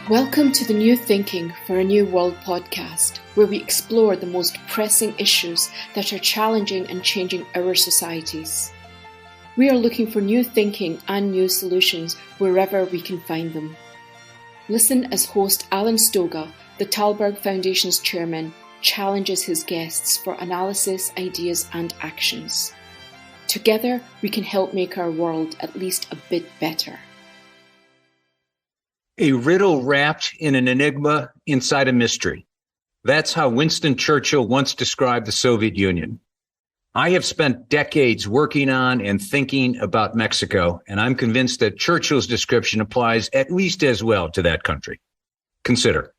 Welcome to the New Thinking for a New World podcast, where we explore the most pressing issues that are challenging and changing our societies. We are looking for new thinking and new solutions wherever we can find them. Listen as host Alan Stoga, the Thalberg Foundation's chairman, challenges his guests for analysis, ideas and actions. Together, we can help make our world at least a bit better. A riddle wrapped in an enigma inside a mystery. That's how Winston Churchill once described the Soviet Union. I have spent decades working on and thinking about Mexico, and I'm convinced that Churchill's description applies at least as well to that country. Consider.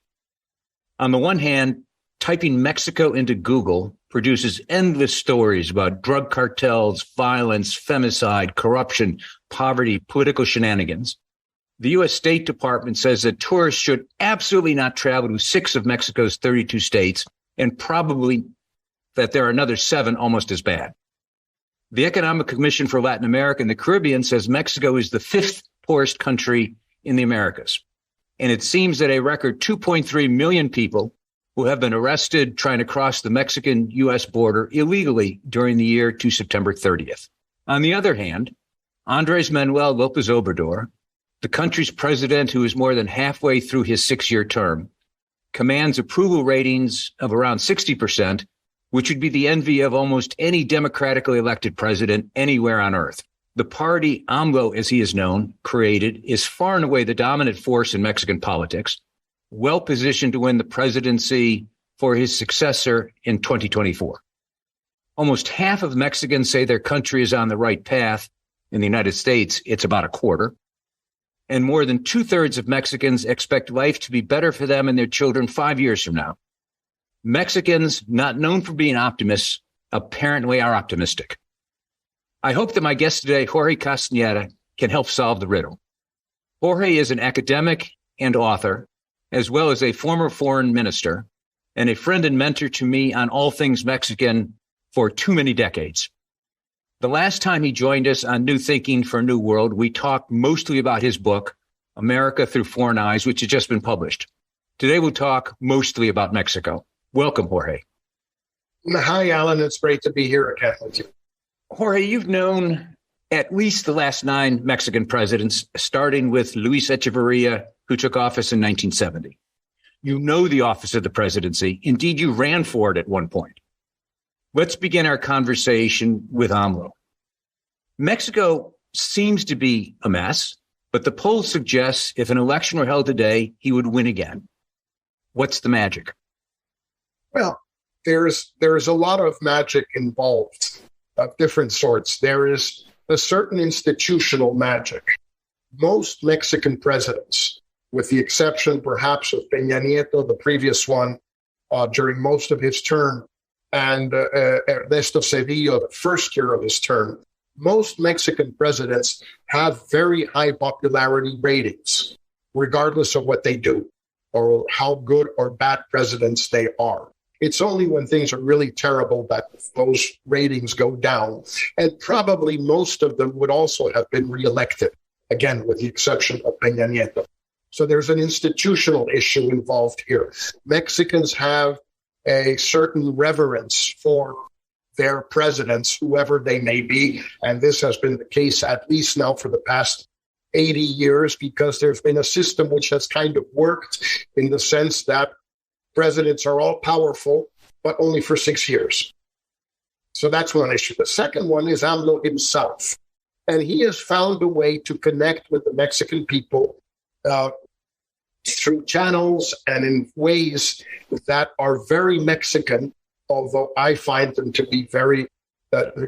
On the one hand, typing Mexico into Google produces endless stories about drug cartels, violence, femicide, corruption, poverty, political shenanigans. The U.S. State Department says that tourists should absolutely not travel to 6 of Mexico's 32 states, and probably that there are another 7 almost as bad. The Economic Commission for Latin America and the Caribbean says Mexico is the 5th poorest country in the Americas. And it seems that a record 2.3 million people who have been arrested trying to cross the Mexican-U.S. border illegally during the year to September 30th. On the other hand, Andrés Manuel López Obrador, the country's president, who is more than halfway through his 6-year term, commands approval ratings of around 60%, which would be the envy of almost any democratically elected president anywhere on earth. The party AMLO, as he is known, created, is far and away the dominant force in Mexican politics, well positioned to win the presidency for his successor in 2024. Almost half of Mexicans say their country is on the right path. In the United States, it's about a quarter. And more than 2/3 of Mexicans expect life to be better for them and their children 5 years from now. Mexicans, not known for being optimists, apparently are optimistic. I hope that my guest today, Jorge Castañeda, can help solve the riddle. Jorge is an academic and author, as well as a former foreign minister, and a friend and mentor to me on all things Mexican for too many decades. The last time he joined us on New Thinking for a New World, we talked mostly about his book, America Through Foreign Eyes, which has just been published. Today we'll talk mostly about Mexico. Welcome, Jorge. Hi, Alan. It's great to be here again with you. Jorge, you've known at least the last 9 Mexican presidents, starting with Luis Echeverria, who took office in 1970. You know the office of the presidency. Indeed, you ran for it at one point. Let's begin our conversation with AMLO. Mexico seems to be a mess, but the polls suggest if an election were held today, he would win again. What's the magic? Well, there is a lot of magic involved of different sorts. There is a certain institutional magic. Most Mexican presidents, with the exception perhaps of Peña Nieto, the previous one, during most of his term, and Ernesto Zedillo, the first year of his term, most Mexican presidents have very high popularity ratings, regardless of what they do or how good or bad presidents they are. It's only when things are really terrible that those ratings go down. And probably most of them would also have been reelected, again, with the exception of Peña Nieto. So there's an institutional issue involved here. Mexicans have a certain reverence for their presidents, whoever they may be. And this has been the case at least now for the past 80 years, because there's been a system which has kind of worked in the sense that presidents are all powerful, but only for 6 years. So that's one issue. The second one is AMLO himself. And he has found a way to connect with the Mexican people through channels and in ways that are very Mexican, although I find them to be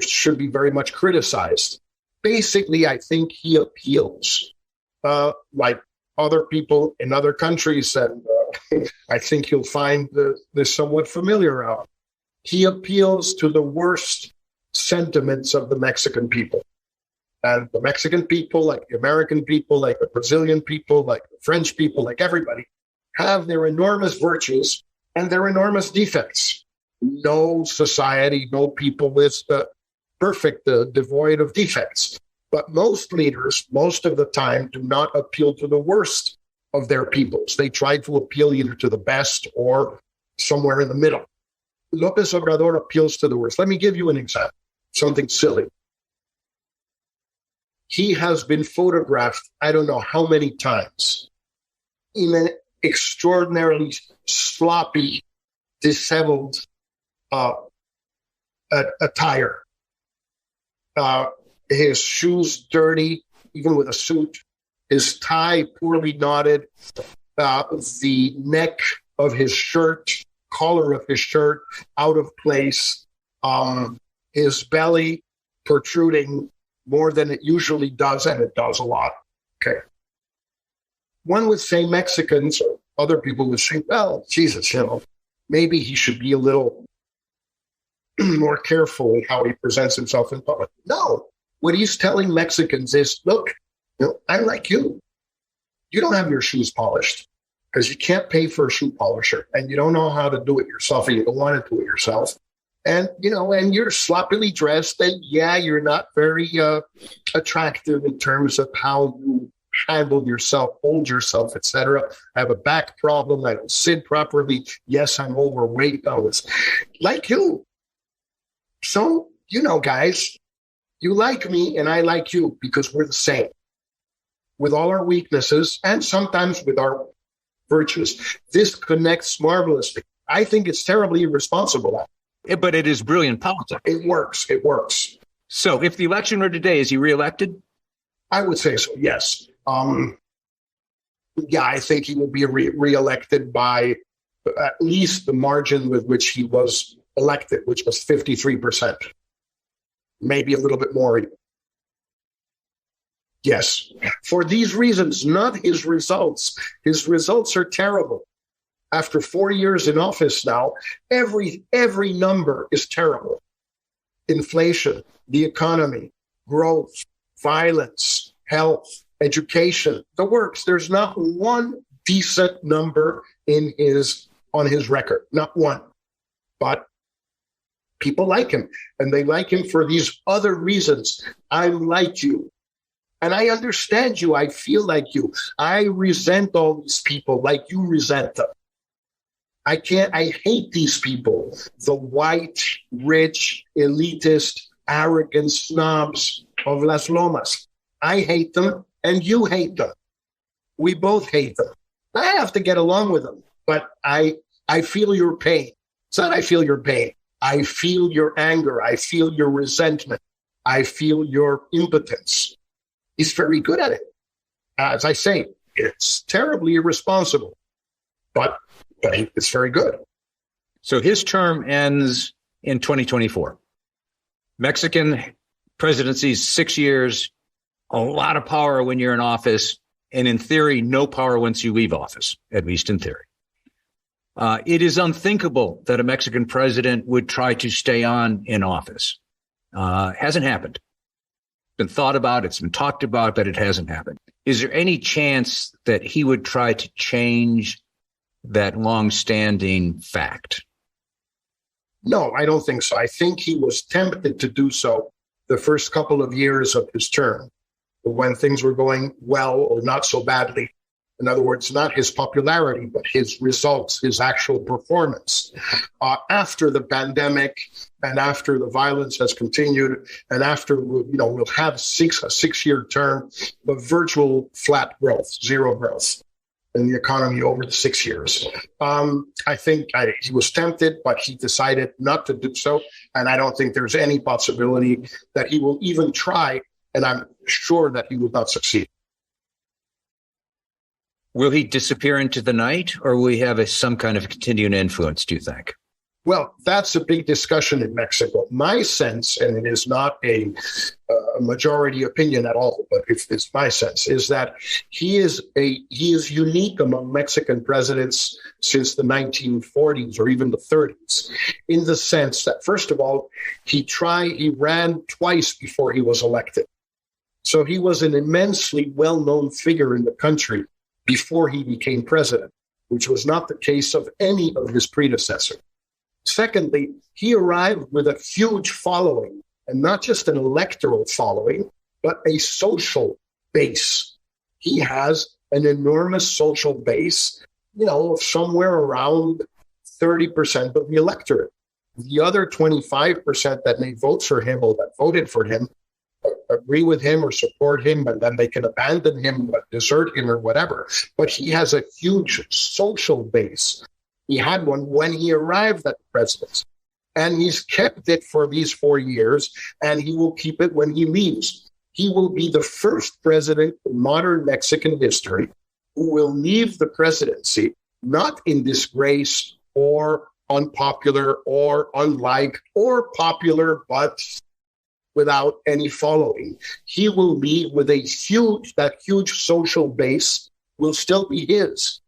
should be very much criticized. Basically, I think he appeals, like other people in other countries, and I think you'll find this somewhat familiar out. He appeals to the worst sentiments of the Mexican people. And the Mexican people, like the American people, like the Brazilian people, like the French people, like everybody, have their enormous virtues and their enormous defects. No society, no people is perfect, devoid of defects. But most leaders, most of the time, do not appeal to the worst of their peoples. They try to appeal either to the best or somewhere in the middle. López Obrador appeals to the worst. Let me give you an example, something silly. He has been photographed, I don't know how many times, in an extraordinarily sloppy, disheveled attire. His shoes dirty, even with a suit. His tie poorly knotted. The neck of his shirt, collar of his shirt, out of place. His belly protruding more than it usually does, and it does a lot. Okay. One would say Mexicans, or other people would say, well, Jesus, maybe he should be a little more careful in how he presents himself in public. No, what he's telling Mexicans is, look, I'm like you. You don't have your shoes polished because you can't pay for a shoe polisher, and you don't know how to do it yourself, and you don't want to do it yourself. And, and you're sloppily dressed, and yeah, you're not very attractive in terms of how you handle yourself, hold yourself, etc. I have a back problem. I don't sit properly. Yes, I'm overweight. I was like you. So, guys, you like me and I like you because we're the same. With all our weaknesses and sometimes with our virtues, this connects marvelously. I think it's terribly irresponsible. But it is brilliant politics. It works. It works. So if the election were today, is he reelected? I would say so, yes. Yeah, I think he will be reelected by at least the margin with which he was elected, which was 53%. Maybe a little bit more. Yes. For these reasons, not his results. His results are terrible. After 4 years in office now, every number is terrible. Inflation, the economy, growth, violence, health, education, the works. There's not one decent number on his record, not one. But people like him, and they like him for these other reasons. I'm like you, and I understand you. I feel like you. I resent all these people like you resent them. I hate these people, the white, rich, elitist, arrogant snobs of Las Lomas. I hate them, and you hate them. We both hate them. I have to get along with them, but I feel your pain. It's not I feel your pain. I feel your anger. I feel your resentment. I feel your impotence. He's very good at it. As I say, it's terribly irresponsible, but it's very good. So his term ends in 2024. Mexican presidency is 6 years, a lot of power when you're in office, and in theory, no power once you leave office, at least in theory. It is unthinkable that a Mexican president would try to stay on in office. Hasn't happened. It's been thought about, it's been talked about, but it hasn't happened. Is there any chance that he would try to change that long-standing fact? No, I don't think so. I think he was tempted to do so the first couple of years of his term, when things were going well or not so badly. In other words, not his popularity, but his results, his actual performance. After the pandemic and after the violence has continued, and after we'll have a 6-year term of virtual flat growth, zero growth in the economy over the 6 years. I think he was tempted, but he decided not to do so. And I don't think there's any possibility that he will even try. And I'm sure that he will not succeed. Will he disappear into the night, or will he have some kind of continuing influence, do you think? Well, that's a big discussion in Mexico. My sense, and it is not a majority opinion at all, but it's my sense, is that he is unique among Mexican presidents since the 1940s or even the 30s, in the sense that, first of all, he ran twice before he was elected. So he was an immensely well-known figure in the country before he became president, which was not the case of any of his predecessors. Secondly, he arrived with a huge following, and not just an electoral following, but a social base. He has an enormous social base, of somewhere around 30% of the electorate. The other 25% that may vote for him or that voted for him agree with him or support him, and then they can abandon him, desert him or whatever. But he has a huge social base. He had one when he arrived at the presidency, and he's kept it for these 4 years, and he will keep it when he leaves. He will be the first president in modern Mexican history who will leave the presidency not in disgrace or unpopular or unliked or popular, but without any following. He will leave with that huge social base will still be his.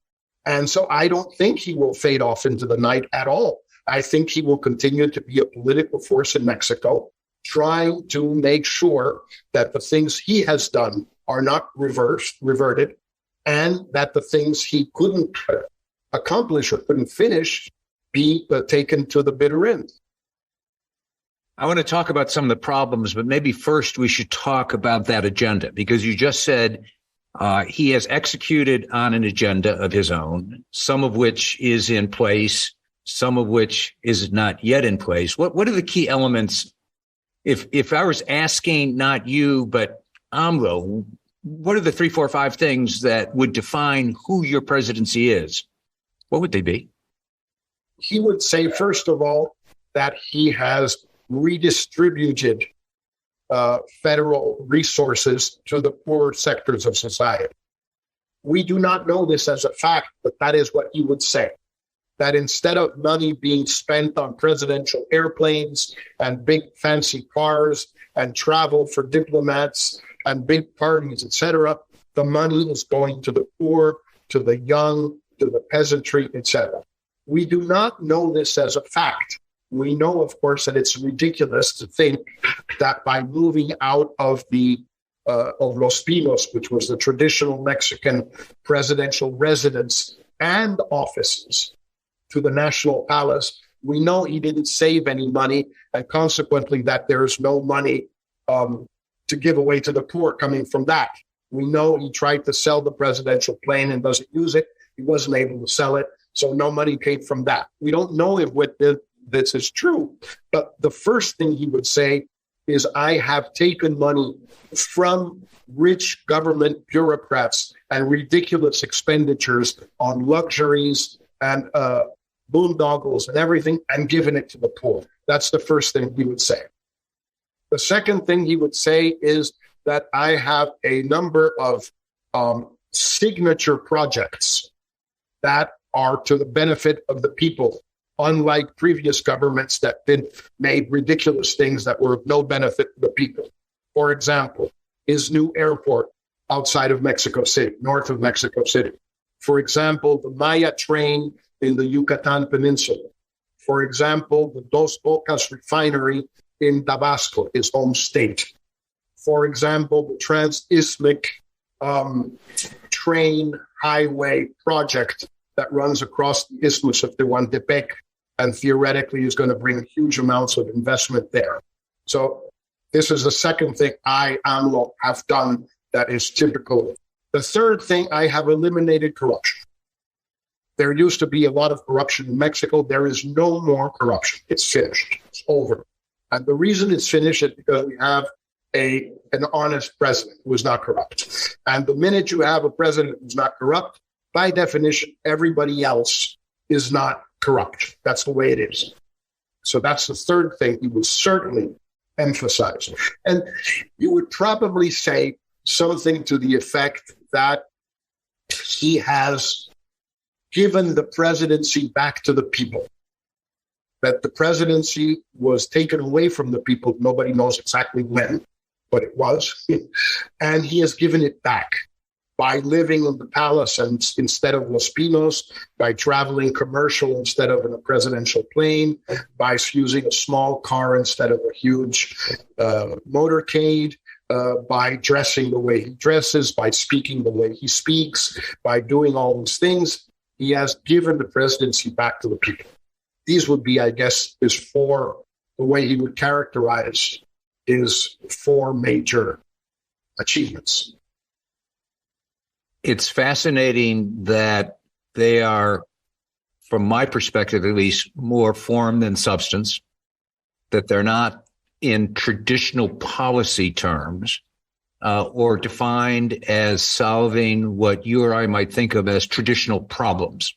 And so I don't think he will fade off into the night at all. I think he will continue to be a political force in Mexico, trying to make sure that the things he has done are not reverted, and that the things he couldn't accomplish or couldn't finish be taken to the bitter end. I want to talk about some of the problems, but maybe first we should talk about that agenda, because you just said he has executed on an agenda of his own, some of which is in place, some of which is not yet in place. What are the key elements? If I was asking not you, but AMLO, what are the 3, 4, 5 things that would define who your presidency is? What would they be? He would say, first of all, that he has redistributed federal resources to the poorer sectors of society. We do not know this as a fact, but that is what he would say. That instead of money being spent on presidential airplanes and big fancy cars and travel for diplomats and big parties, etc., the money is going to the poor, to the young, to the peasantry, etc. We do not know this as a fact. We know, of course, that it's ridiculous to think that by moving out of Los Pinos, which was the traditional Mexican presidential residence and offices, to the National Palace, we know he didn't save any money, and consequently that there's no money to give away to the poor coming from that. We know he tried to sell the presidential plane and doesn't use it. He wasn't able to sell it, so no money came from that. We don't know if this is true, but the first thing he would say is, I have taken money from rich government bureaucrats and ridiculous expenditures on luxuries and boondoggles and everything, and given it to the poor. That's the first thing he would say. The second thing he would say is that I have a number of signature projects that are to the benefit of the people, unlike previous governments that made ridiculous things that were of no benefit to the people. For example, his new airport outside of Mexico City, north of Mexico City. For example, the Maya train in the Yucatan Peninsula. For example, the Dos Bocas refinery in Tabasco, his home state. For example, the Trans-Isthmic train highway project that runs across the Isthmus of Tehuantepec and theoretically is going to bring huge amounts of investment there. So this is the second thing I, AMLO, have done that is typical. The third thing, I have eliminated corruption. There used to be a lot of corruption in Mexico. There is no more corruption. It's finished. It's over. And the reason it's finished is because we have an honest president who is not corrupt. And the minute you have a president who's not corrupt, by definition, everybody else is not corrupt. That's the way it is. So that's the third thing he would certainly emphasize. And you would probably say something to the effect that he has given the presidency back to the people, that the presidency was taken away from the people. Nobody knows exactly when, but it was. And he has given it back by living in the palace and instead of Los Pinos, by traveling commercial instead of in a presidential plane, by using a small car instead of a huge motorcade, by dressing the way he dresses, by speaking the way he speaks, by doing all these things. He has given the presidency back to the people. These would be, I guess, the way he would characterize his 4 major achievements. It's fascinating that they are, from my perspective at least, more form than substance, that they're not in traditional policy terms or defined as solving what you or I might think of as traditional problems.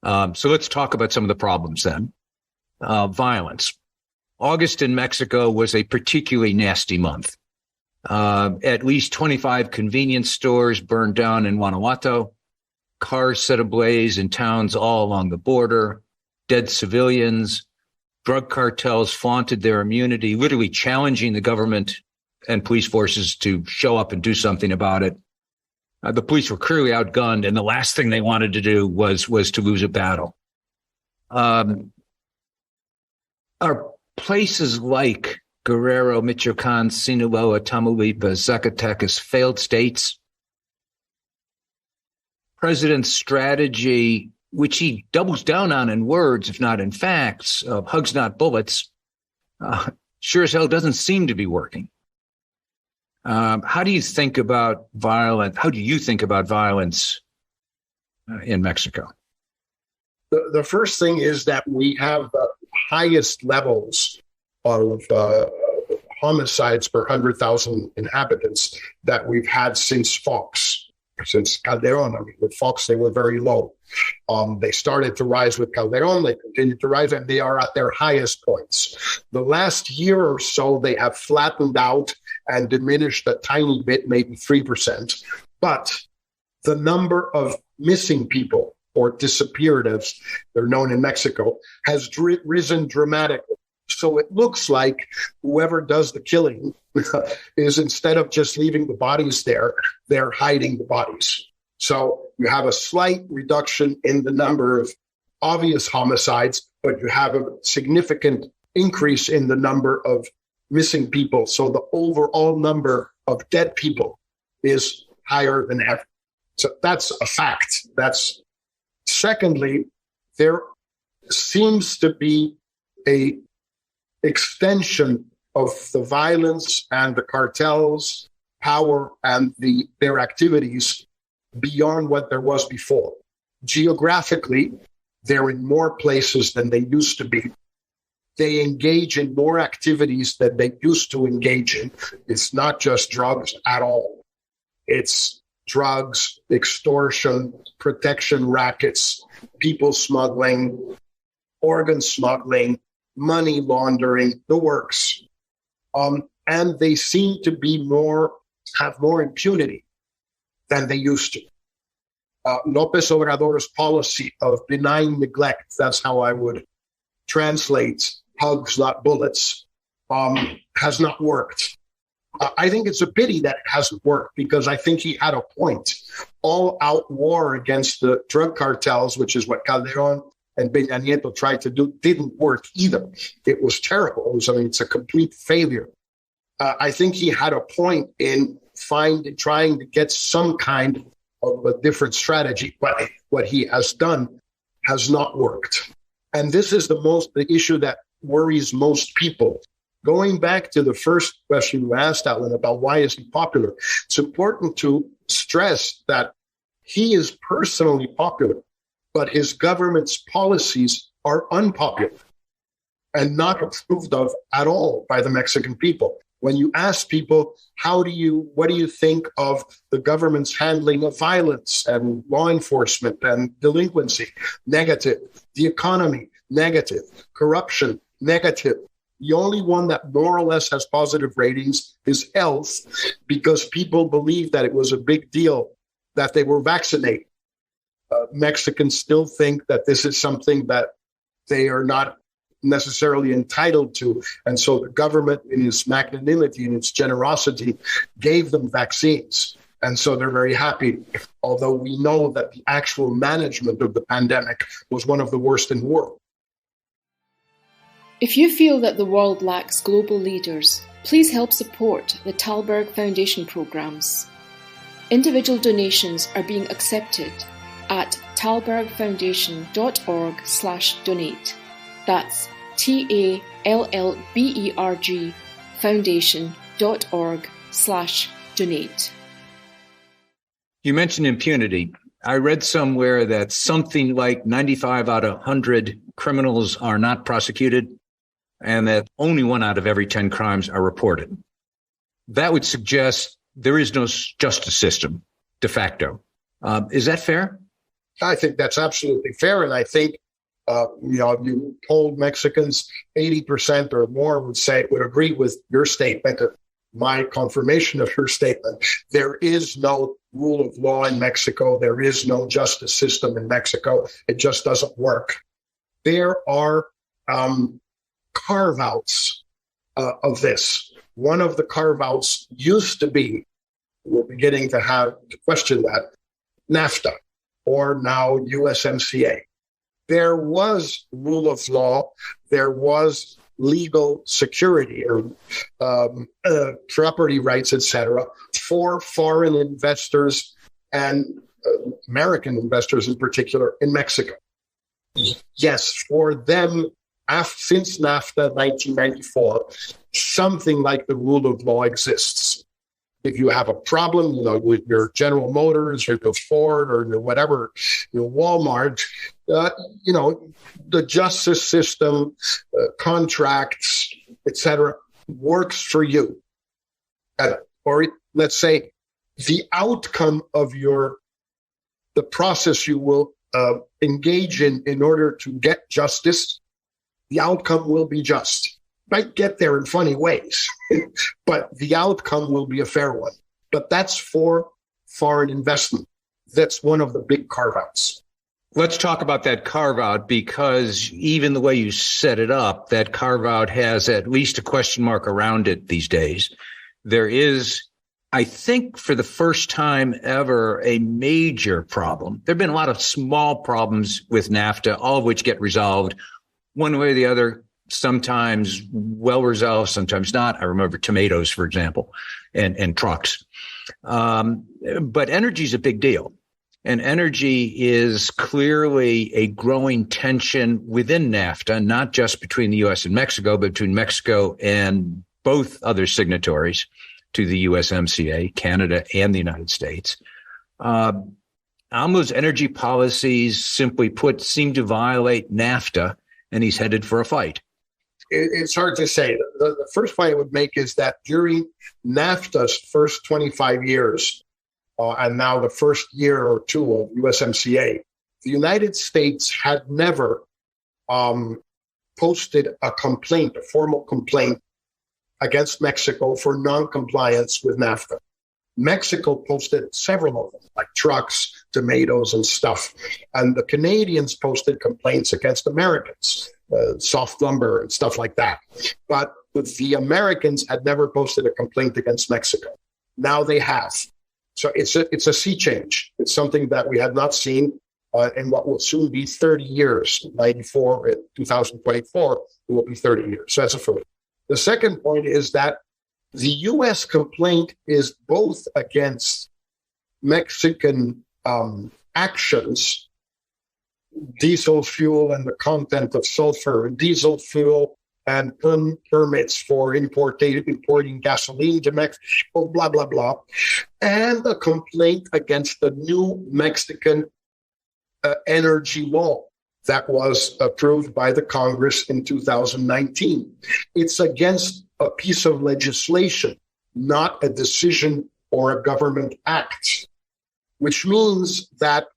So let's talk about some of the problems then. Violence. August in Mexico was a particularly nasty month. At least 25 convenience stores burned down in Guanajuato, cars set ablaze in towns all along the border, dead civilians, drug cartels flaunted their immunity, literally challenging the government and police forces to show up and do something about it. The police were clearly outgunned, and the last thing they wanted to do was to lose a battle. Are places like Guerrero, Michoacan, Sinaloa, Tamaulipas, Zacatecas failed states? President's strategy, which he doubles down on in words, if not in facts, of hugs, not bullets, sure as hell doesn't seem to be working. How do you think about violence? How do you think about violence in Mexico? The first thing is that we have the highest levels of homicides per 100,000 inhabitants that we've had since Fox, since Calderon. I mean, with Fox, they were very low. They started to rise with Calderon. They continued to rise, and they are at their highest points. The last year or so, they have flattened out and diminished a tiny bit, maybe 3%. But the number of missing people, or disappeared as they're known in Mexico, has risen dramatically. So it looks like whoever does the killing is, instead of just leaving the bodies there, they're hiding the bodies. So you have a slight reduction in the number of obvious homicides, but you have a significant increase in the number of missing people. So the overall number of dead people is higher than ever. So that's a fact. Secondly, there seems to be a extension of the violence and the cartels' power and their activities beyond what there was before. Geographically, they're in more places than they used to be. They engage in more activities than they used to engage in. It's not just drugs at all. It's drugs, extortion, protection rackets, people smuggling, organ smuggling, money laundering, the works. And they seem to have more impunity than they used to. López Obrador's policy of benign neglect, that's how I would translate hugs, not bullets, has not worked. I think it's a pity that it hasn't worked, because I think he had a point. All-out war against the drug cartels, which is what Calderon and Peña Nieto tried to do, didn't work either. It was terrible. It's a complete failure. I think he had a point in trying to get some kind of a different strategy, but what he has done has not worked. And this is the issue that worries most people. Going back to the first question you asked, Alan, about why is he popular, it's important to stress that he is personally popular, but his government's policies are unpopular and not approved of at all by the Mexican people. When you ask people, what do you think of the government's handling of violence and law enforcement and delinquency? Negative. The economy? Negative. Corruption? Negative. The only one that more or less has positive ratings is health, because people believe that it was a big deal that they were vaccinated. Mexicans still think that this is something that they are not necessarily entitled to. And so the government, in its magnanimity and its generosity, gave them vaccines. And so they're very happy, although we know that the actual management of the pandemic was one of the worst in the world. If you feel that the world lacks global leaders, please help support the Thalberg Foundation programs. Individual donations are being accepted at thalbergfoundation.org/donate. That's TALLBERG foundation.org/donate. You mentioned impunity. I read somewhere that something like 95 out of 100 criminals are not prosecuted and that only 1 out of every 10 crimes are reported. That would suggest there is no justice system de facto. Is that fair? I think that's absolutely fair. And I think, you told Mexicans, 80% or more would agree with your statement, my confirmation of your statement. There is no rule of law in Mexico. There is no justice system in Mexico. It just doesn't work. There are carve-outs of this. One of the carve-outs used to be, we're beginning to question that, NAFTA, or now USMCA. There was rule of law. There was legal security or property rights, etc., for foreign investors and American investors in particular in Mexico. Yes, for them, since NAFTA 1994, something like the rule of law exists. If you have a problem, with your General Motors or your Ford or your whatever, your Walmart, the justice system, contracts, etc., works for you. Or let's say the outcome of the process you will engage in order to get justice, the outcome will be just. Might get there in funny ways, but the outcome will be a fair one. But that's for foreign investment. That's one of the big carve-outs. Let's talk about that carve-out, because even the way you set it up, that carve-out has at least a question mark around it these days. There is, I think, for the first time ever, a major problem. There have been a lot of small problems with NAFTA, all of which get resolved one way or the other. Sometimes well resolved, sometimes not. I remember tomatoes, for example, and trucks. But energy is a big deal. And energy is clearly a growing tension within NAFTA, not just between the U.S. and Mexico, but between Mexico and both other signatories to the USMCA, Canada and the United States. AMLO's energy policies, simply put, seem to violate NAFTA, and he's headed for a fight. It's hard to say. The first point I would make is that during NAFTA's first 25 years, and now the first year or two of USMCA, the United States had never posted a formal complaint against Mexico for non-compliance with NAFTA. Mexico posted several of them, like trucks, tomatoes, and stuff. And the Canadians posted complaints against Americans, soft lumber and stuff like that. But the Americans had never posted a complaint against Mexico. Now they have. So it's a sea change. It's something that we have not seen in what will soon be 30 years. 94, 2024, it will be 30 years. So that's a first. The second point is that the U.S. complaint is both against Mexican actions, diesel fuel and the content of sulfur in diesel fuel, and permits for importing gasoline to Mexico, blah, blah, blah, and a complaint against the new Mexican energy law that was approved by the Congress in 2019. It's against a piece of legislation, not a decision or a government act, which means that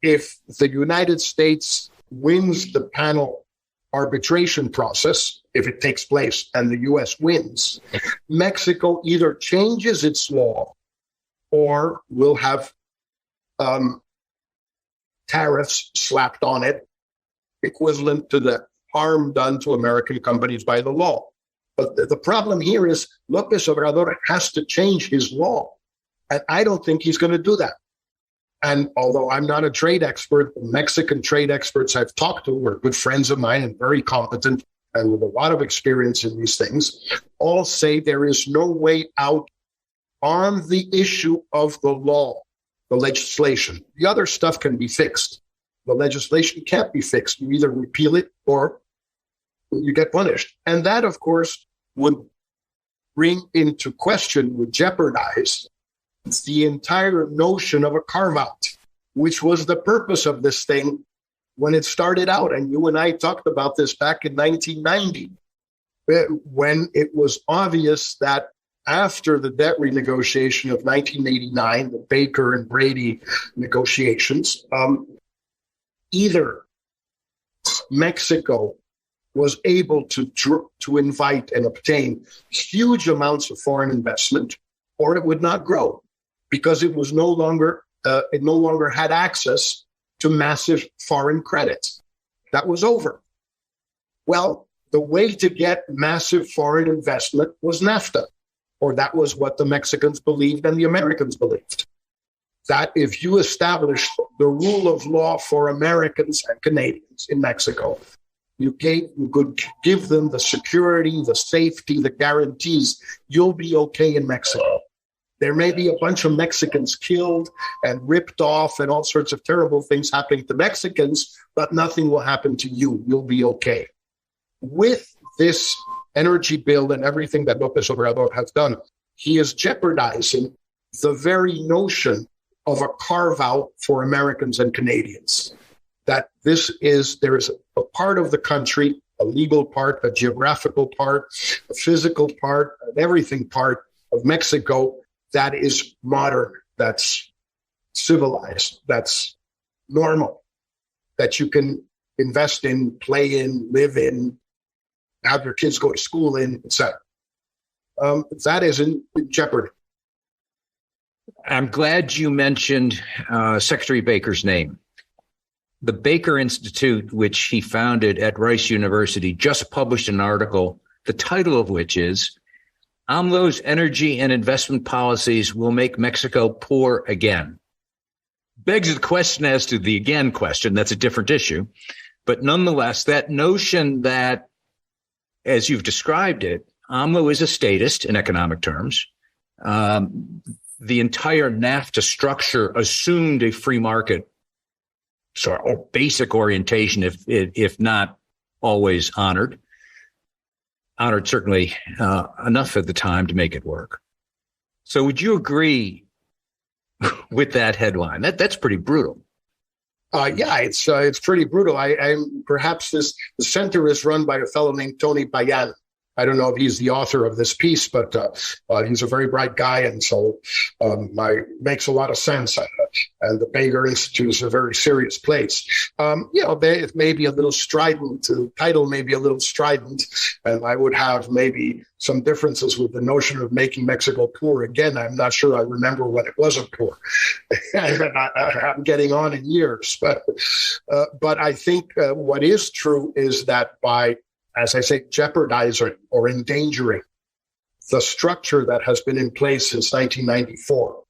if the United States wins the panel arbitration process, if it takes place and the U.S. wins, Mexico either changes its law or will have tariffs slapped on it, equivalent to the harm done to American companies by the law. But the problem here is López Obrador has to change his law. And I don't think he's going to do that. And although I'm not a trade expert, the Mexican trade experts I've talked to are good friends of mine and very competent and with a lot of experience in these things, all say there is no way out on the issue of the law, the legislation. The other stuff can be fixed. The legislation can't be fixed. You either repeal it or you get punished. And that, of course, would bring into question, would jeopardize the entire notion of a carve-out, which was the purpose of this thing when it started out. And you and I talked about this back in 1990, when it was obvious that after the debt renegotiation of 1989, the Baker and Brady negotiations, either Mexico was able to invite and obtain huge amounts of foreign investment, or it would not grow because it was no longer had access to massive foreign credit. That was over. Well, the way to get massive foreign investment was NAFTA, or that was what the Mexicans believed and the Americans believed. That if you established the rule of law for Americans and Canadians in Mexico, you could give them the security, the safety, the guarantees, you'll be okay in Mexico. There may be a bunch of Mexicans killed and ripped off and all sorts of terrible things happening to Mexicans, but nothing will happen to you. You'll be okay. With this energy bill and everything that López Obrador has done, he is jeopardizing the very notion of a carve-out for Americans and Canadians. That there is a part of the country, a legal part, a geographical part, a physical part, an everything part of Mexico that is modern, that's civilized, that's normal, that you can invest in, play in, live in, have your kids go to school in, etc. That is in jeopardy. I'm glad you mentioned Secretary Baker's name. The Baker Institute, which he founded at Rice University, just published an article, the title of which is AMLO's Energy and Investment Policies Will Make Mexico Poor Again. Begs the question as to the again question. That's a different issue. But nonetheless, that notion that, as you've described it, AMLO is a statist in economic terms. The entire NAFTA structure assumed a free market or basic orientation, if not always honored certainly enough at the time to make it work. So would you agree with that headline? That's pretty brutal. Yeah, it's pretty brutal. Perhaps the center is run by a fellow named Tony Payan. I don't know if he's the author of this piece, but he's a very bright guy, and so makes a lot of sense. And the Baker Institute is a very serious place. It may be a little strident. The title may be a little strident, and I would have maybe some differences with the notion of making Mexico poor again. I'm not sure I remember when it wasn't poor. I'm getting on in years, but I think what is true is that by, as I say, jeopardizing or endangering the structure that has been in place since 1994,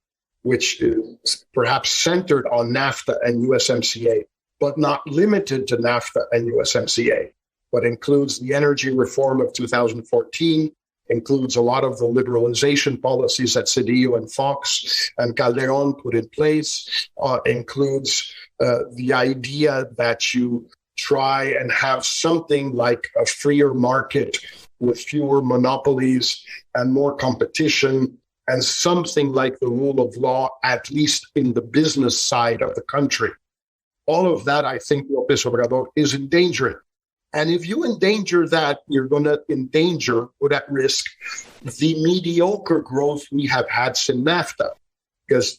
which is perhaps centered on NAFTA and USMCA, but not limited to NAFTA and USMCA, but includes the energy reform of 2014, includes a lot of the liberalization policies that Cedillo and Fox and Calderon put in place, includes the idea that you try and have something like a freer market with fewer monopolies and more competition, and something like the rule of law, at least in the business side of the country. All of that, I think, López Obrador is endangering. And if you endanger that, you're going to endanger, put at risk, the mediocre growth we have had since NAFTA. Because,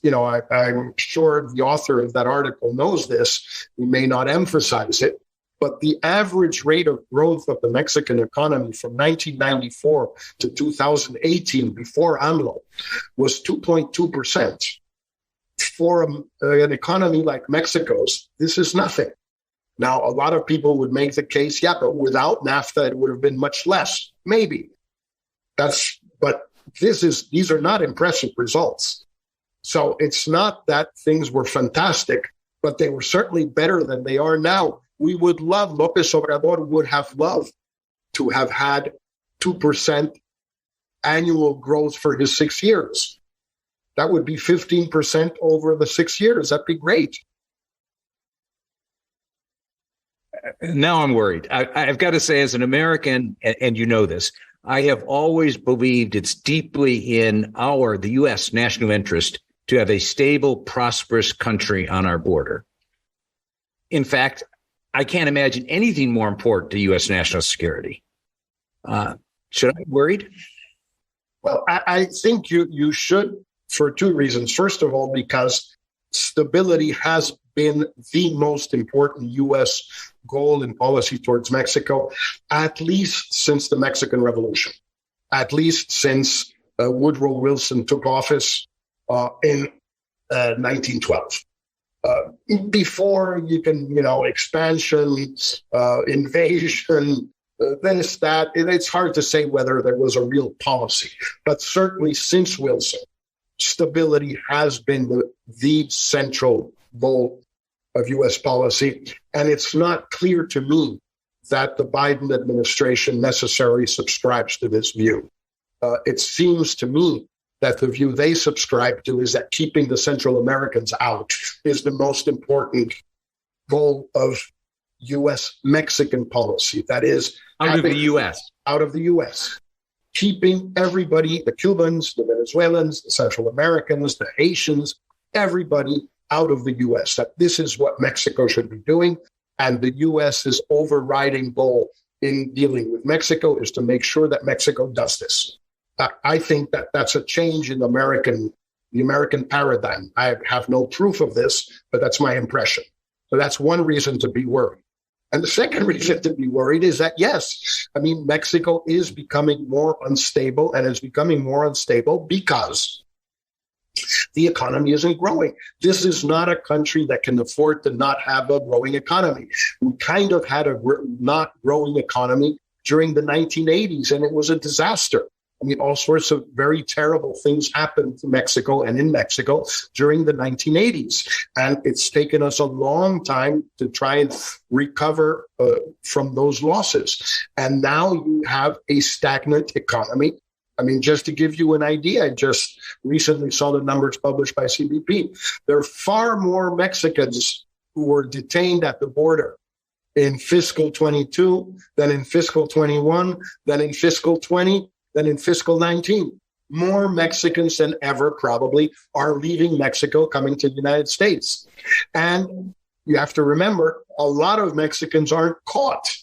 I'm sure the author of that article knows this. We may not emphasize it. But the average rate of growth of the Mexican economy from 1994 to 2018, before AMLO, was 2.2%. For an economy like Mexico's, this is nothing. Now, a lot of people would make the case, but without NAFTA, it would have been much less. Maybe. But these are not impressive results. So it's not that things were fantastic, but they were certainly better than they are now. López Obrador would have loved to have had 2% annual growth for his 6 years. That would be 15% over the 6 years. That'd be great. Now I'm worried. I've got to say, as an American, and you know this, I have always believed it's deeply in the U.S. national interest to have a stable, prosperous country on our border. In fact, I can't imagine anything more important to U.S. national security. Should I be worried? Well, I think you should for two reasons. First of all, because stability has been the most important U.S. goal and policy towards Mexico, at least since the Mexican Revolution, at least since Woodrow Wilson took office in 1912. Before you can, expansion, invasion, this, that, it's hard to say whether there was a real policy. But certainly since Wilson, stability has been the central goal of U.S. policy. And it's not clear to me that the Biden administration necessarily subscribes to this view. It seems to me that the view they subscribe to is that keeping the Central Americans out is the most important goal of U.S.-Mexican policy. That is, out of the U.S. Out of the U.S. Keeping everybody, the Cubans, the Venezuelans, the Central Americans, the Haitians, everybody out of the U.S. That this is what Mexico should be doing. And the U.S.'s overriding goal in dealing with Mexico is to make sure that Mexico does this. I think that that's a change in the American paradigm. I have no proof of this, but that's my impression. So that's one reason to be worried. And the second reason to be worried is that, yes, Mexico is becoming more unstable, and is becoming more unstable because the economy isn't growing. This is not a country that can afford to not have a growing economy. We kind of had a not growing economy during the 1980s, and it was a disaster. All sorts of very terrible things happened to Mexico and in Mexico during the 1980s. And it's taken us a long time to try and recover from those losses. And now you have a stagnant economy. Just to give you an idea, I just recently saw the numbers published by CBP. There are far more Mexicans who were detained at the border in fiscal 22 than in fiscal 21, than in fiscal 20, than in fiscal 19. More Mexicans than ever probably are leaving Mexico, coming to the United States. And you have to remember, a lot of Mexicans aren't caught.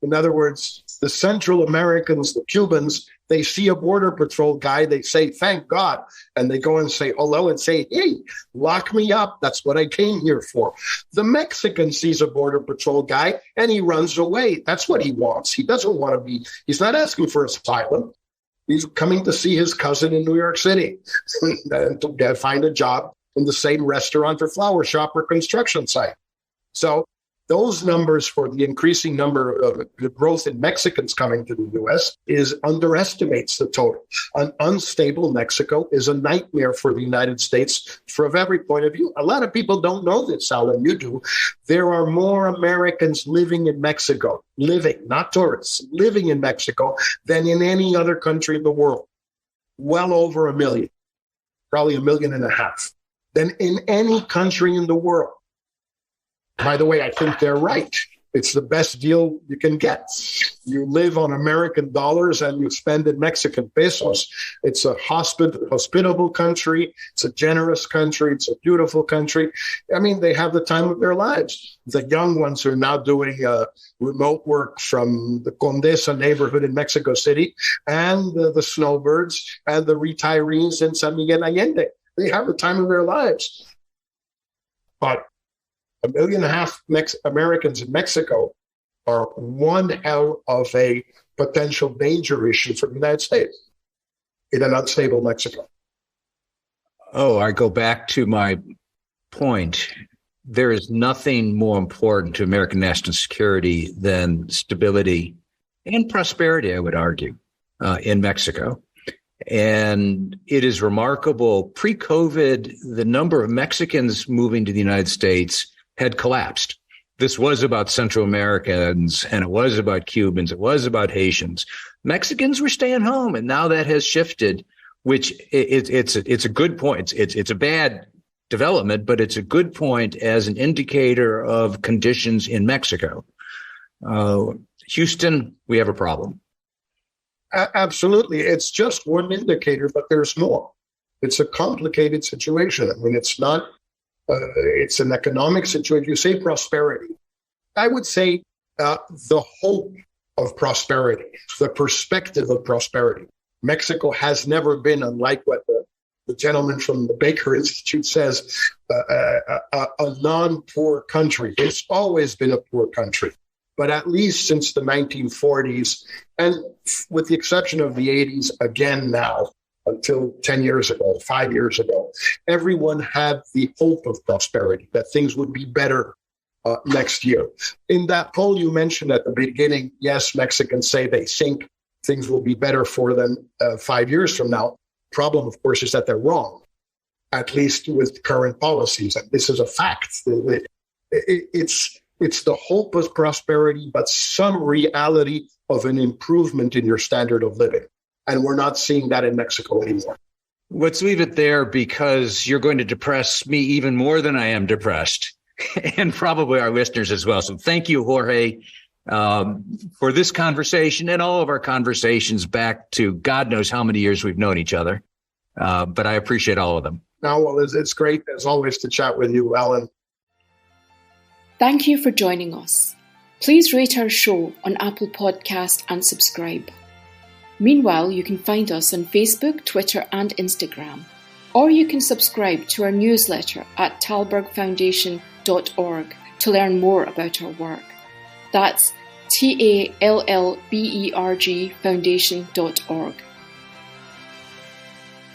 In other words, the Central Americans, the Cubans, they see a border patrol guy, they say, thank God. And they go and say hello and say, hey, lock me up. That's what I came here for. The Mexican sees a border patrol guy and he runs away. That's what he wants. He doesn't want to be, he's not asking for asylum. He's coming to see his cousin in New York City and to find a job in the same restaurant or flower shop or construction site. So those numbers for the increasing number of the growth in Mexicans coming to the U.S. underestimates the total. An unstable Mexico is a nightmare for the United States from every point of view. A lot of people don't know this, Alan, you do. There are more Americans living in Mexico, not tourists, living in Mexico than in any other country in the world. Well over 1 million, probably 1.5 million, than in any country in the world. By the way, I think they're right. It's the best deal you can get. You live on American dollars and you spend in Mexican pesos. It's a hospitable country. It's a generous country. It's a beautiful country. They have the time of their lives. The young ones are now doing remote work from the Condesa neighborhood in Mexico City, and the snowbirds and the retirees in San Miguel Allende. They have the time of their lives. But 1.5 million Americans in Mexico are one hell of a potential danger issue for the United States in an unstable Mexico. Oh, I go back to my point. There is nothing more important to American national security than stability and prosperity, I would argue, in Mexico. And it is remarkable. Pre-COVID, the number of Mexicans moving to the United States had collapsed. This was about Central Americans, and it was about Cubans, it was about Haitians. Mexicans were staying home, and now that has shifted, which it's a good point. It's a bad development, but it's a good point as an indicator of conditions in Mexico. Houston, we have a problem. Absolutely. It's just one indicator, but there's more. It's a complicated situation. I mean, it's not, it's an economic situation. You say prosperity. I would say the hope of prosperity, the perspective of prosperity. Mexico has never been, unlike what the gentleman from the Baker Institute says, a non-poor country. It's always been a poor country. But at least since the 1940s, and with the exception of the 80s, again now, until 10 years ago, 5 years ago, everyone had the hope of prosperity, that things would be better next year. In that poll you mentioned at the beginning, yes, Mexicans say they think things will be better for them 5 years from now. Problem, of course, is that they're wrong, at least with current policies. And this is a fact. It's the hope of prosperity, but some reality of an improvement in your standard of living. And we're not seeing that in Mexico anymore. Let's leave it there, because you're going to depress me even more than I am depressed, and probably our listeners as well. So thank you, Jorge, for this conversation and all of our conversations back to God knows how many years we've known each other. But I appreciate all of them. Well, it's great, as always, to chat with you, Alan. Thank you for joining us. Please rate our show on Apple Podcast and subscribe. Meanwhile, you can find us on Facebook, Twitter, and Instagram. Or you can subscribe to our newsletter at tallbergfoundation.org to learn more about our work. That's TALLBERG foundation.org.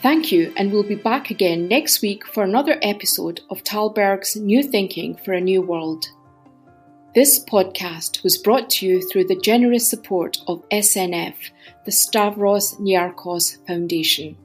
Thank you, and we'll be back again next week for another episode of Tallberg's New Thinking for a New World. This podcast was brought to you through the generous support of SNF, the Stavros Niarchos Foundation.